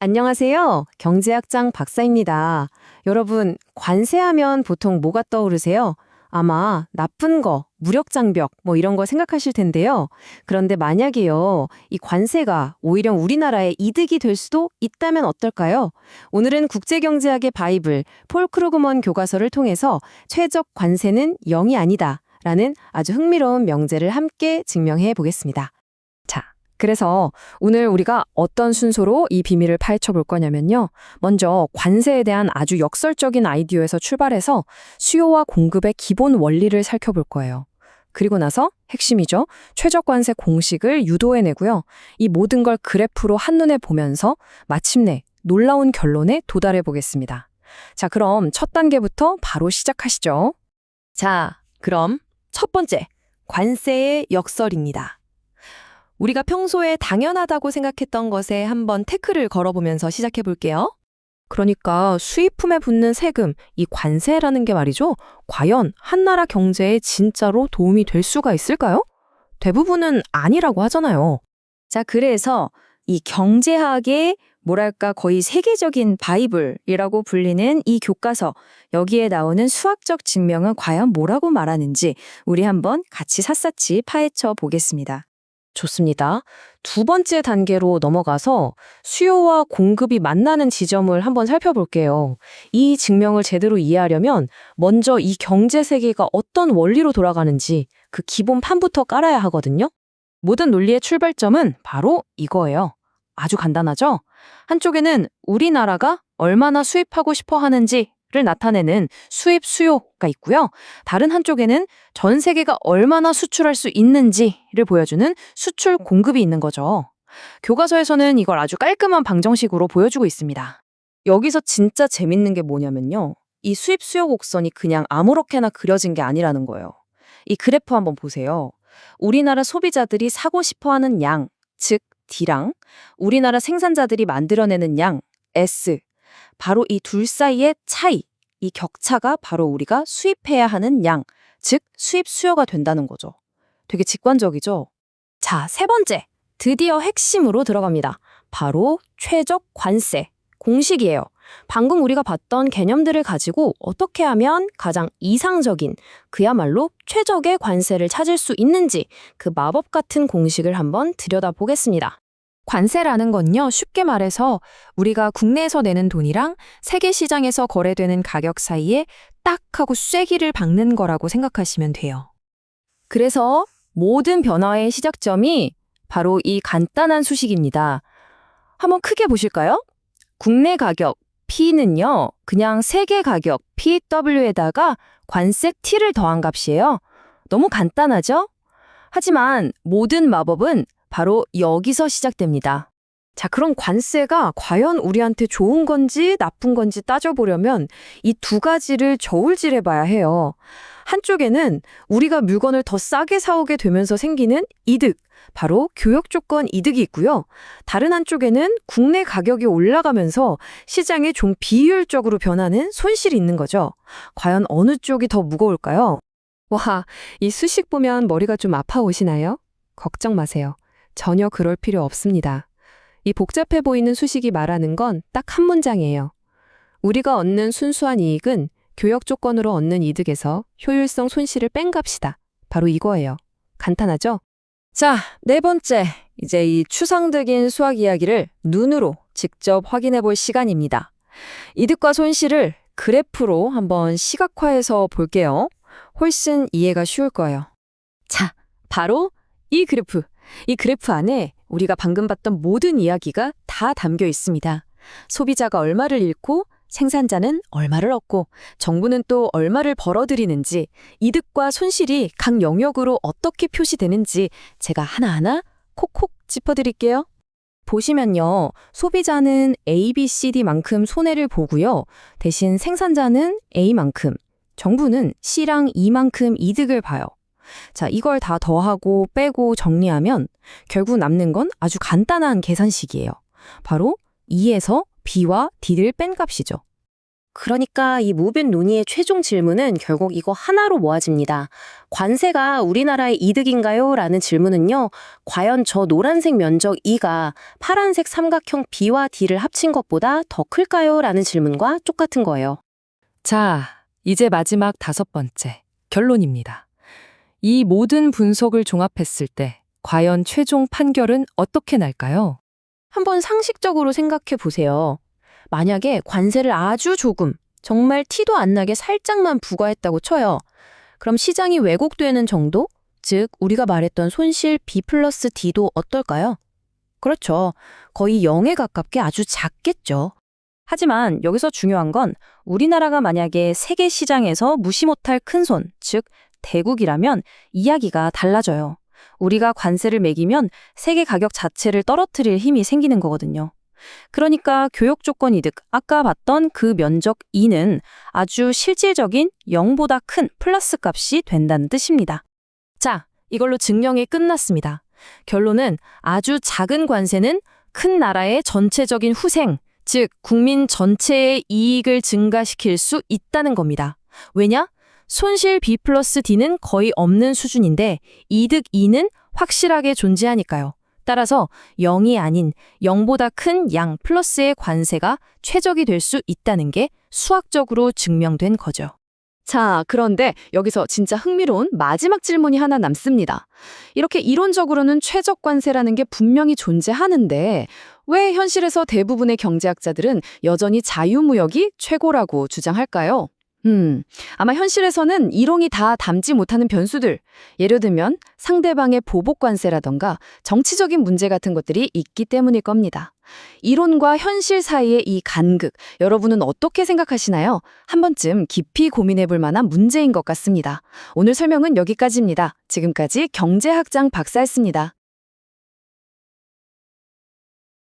안녕하세요. 경제학장 박사입니다. 여러분, 관세하면 보통 뭐가 떠오르세요? 아마 나쁜 거, 무력장벽, 이런 거 생각하실 텐데요. 그런데 만약에요, 이 관세가 오히려 우리나라의 이득이 될 수도 있다면 어떨까요? 오늘은 국제경제학의 바이블, 폴 크루그먼 교과서를 통해서 최적 관세는 0이 아니다 라는 아주 흥미로운 명제를 함께 증명해 보겠습니다. 그래서 오늘 우리가 어떤 순서로 이 비밀을 파헤쳐 볼 거냐면요. 먼저 관세에 대한 아주 역설적인 아이디어에서 출발해서 수요와 공급의 기본 원리를 살펴볼 거예요. 그리고 나서 핵심이죠. 최적 관세 공식을 유도해내고요. 이 모든 걸 그래프로 한눈에 보면서 마침내 놀라운 결론에 도달해 보겠습니다. 자, 그럼 첫 단계부터 바로 시작하시죠. 자, 그럼 첫 번째, 관세의 역설입니다. 우리가 평소에 당연하다고 생각했던 것에 한번 태클을 걸어보면서 시작해 볼게요. 그러니까 수입품에 붙는 세금, 이 관세라는 게 말이죠. 과연 한 나라 경제에 진짜로 도움이 될 수가 있을까요? 대부분은 아니라고 하잖아요. 자, 그래서 이 경제학의 거의 세계적인 바이블이라고 불리는 이 교과서, 여기에 나오는 수학적 증명은 과연 뭐라고 말하는지 우리 한번 같이 샅샅이 파헤쳐 보겠습니다. 좋습니다. 두 번째 단계로 넘어가서 수요와 공급이 만나는 지점을 한번 살펴볼게요. 이 증명을 제대로 이해하려면 먼저 이 경제 세계가 어떤 원리로 돌아가는지 그 기본 판부터 깔아야 하거든요. 모든 논리의 출발점은 바로 이거예요. 아주 간단하죠? 한쪽에는 우리나라가 얼마나 수입하고 싶어 하는지를 나타내는 수입 수요가 있고요. 다른 한쪽에는 전 세계가 얼마나 수출할 수 있는지를 보여주는 수출 공급이 있는 거죠. 교과서에서는 이걸 아주 깔끔한 방정식으로 보여주고 있습니다. 여기서 진짜 재밌는 게 뭐냐면요. 이 수입 수요 곡선이 그냥 아무렇게나 그려진 게 아니라는 거예요. 이 그래프 한번 보세요. 우리나라 소비자들이 사고 싶어 하는 양, 즉 D랑 우리나라 생산자들이 만들어내는 양, S, 바로 이 둘 사이의 차이, 이 격차가 바로 우리가 수입해야 하는 양, 즉 수입 수요가 된다는 거죠. 되게 직관적이죠? 자, 세 번째, 드디어 핵심으로 들어갑니다. 바로 최적 관세, 공식이에요. 방금 우리가 봤던 개념들을 가지고 어떻게 하면 가장 이상적인, 그야말로 최적의 관세를 찾을 수 있는지 그 마법 같은 공식을 한번 들여다보겠습니다. 관세라는 건요, 쉽게 말해서 우리가 국내에서 내는 돈이랑 세계 시장에서 거래되는 가격 사이에 딱 하고 쐐기를 박는 거라고 생각하시면 돼요. 그래서 모든 변화의 시작점이 바로 이 간단한 수식입니다. 한번 크게 보실까요? 국내 가격 P는요, 그냥 세계 가격 PW에다가 관세 T를 더한 값이에요. 너무 간단하죠? 하지만 모든 마법은 바로 여기서 시작됩니다. 자, 그럼 관세가 과연 우리한테 좋은 건지 나쁜 건지 따져보려면 이 두 가지를 저울질해 봐야 해요. 한쪽에는 우리가 물건을 더 싸게 사오게 되면서 생기는 이득, 바로 교역 조건 이득이 있고요. 다른 한쪽에는 국내 가격이 올라가면서 시장에 좀 비효율적으로 변하는 손실이 있는 거죠. 과연 어느 쪽이 더 무거울까요? 와, 이 수식 보면 머리가 좀 아파오시나요? 걱정 마세요. 전혀 그럴 필요 없습니다. 이 복잡해 보이는 수식이 말하는 건 딱 한 문장이에요. 우리가 얻는 순수한 이익은 교역 조건으로 얻는 이득에서 효율성 손실을 뺀 값이다. 바로 이거예요. 간단하죠? 자, 네 번째. 이제 이 추상적인 수학 이야기를 눈으로 직접 확인해 볼 시간입니다. 이득과 손실을 그래프로 한번 시각화해서 볼게요. 훨씬 이해가 쉬울 거예요. 자, 바로 이 그래프. 이 그래프 안에 우리가 방금 봤던 모든 이야기가 다 담겨 있습니다. 소비자가 얼마를 잃고 생산자는 얼마를 얻고 정부는 또 얼마를 벌어들이는지 이득과 손실이 각 영역으로 어떻게 표시되는지 제가 하나하나 콕콕 짚어드릴게요. 보시면요. 소비자는 A, B, C, D만큼 손해를 보고요. 대신 생산자는 A만큼, 정부는 C랑 E만큼 이득을 봐요. 자, 이걸 다 더하고 빼고 정리하면 결국 남는 건 아주 간단한 계산식이에요. 바로 E에서 B와 D를 뺀 값이죠. 그러니까 이 무빈 논의의 최종 질문은 결국 이거 하나로 모아집니다. 관세가 우리나라의 이득인가요? 라는 질문은요. 과연 저 노란색 면적 E가 파란색 삼각형 B와 D를 합친 것보다 더 클까요? 라는 질문과 똑같은 거예요. 자, 이제 마지막 5번째, 결론입니다. 이 모든 분석을 종합했을 때 과연 최종 판결은 어떻게 날까요? 한번 상식적으로 생각해 보세요. 만약에 관세를 아주 조금, 정말 티도 안 나게 살짝만 부과했다고 쳐요. 그럼 시장이 왜곡되는 정도? 즉, 우리가 말했던 손실 B 플러스 D도 어떨까요? 그렇죠. 거의 0에 가깝게 아주 작겠죠. 하지만 여기서 중요한 건 우리나라가 만약에 세계 시장에서 무시 못할 큰손, 즉 대국이라면 이야기가 달라져요. 우리가 관세를 매기면 세계 가격 자체를 떨어뜨릴 힘이 생기는 거거든요. 그러니까 교역 조건 이득, 아까 봤던 그 면적 E는 아주 실질적인 0보다 큰 플러스 값이 된다는 뜻입니다. 자, 이걸로 증명이 끝났습니다. 결론은 아주 작은 관세는 큰 나라의 전체적인 후생, 즉 국민 전체의 이익을 증가시킬 수 있다는 겁니다. 왜냐? 손실 B 플러스 D는 거의 없는 수준인데 이득 E는 확실하게 존재하니까요. 따라서 0이 아닌 0보다 큰 양 플러스의 관세가 최적이 될 수 있다는 게 수학적으로 증명된 거죠. 자, 그런데 여기서 진짜 흥미로운 마지막 질문이 하나 남습니다. 이렇게 이론적으로는 최적 관세라는 게 분명히 존재하는데 왜 현실에서 대부분의 경제학자들은 여전히 자유무역이 최고라고 주장할까요? 아마 현실에서는 이론이 다 담지 못하는 변수들, 예를 들면 상대방의 보복 관세라던가 정치적인 문제 같은 것들이 있기 때문일 겁니다. 이론과 현실 사이의 이 간극, 여러분은 어떻게 생각하시나요? 한 번쯤 깊이 고민해 볼 만한 문제인 것 같습니다. 오늘 설명은 여기까지입니다. 지금까지 경제학장 박사였습니다.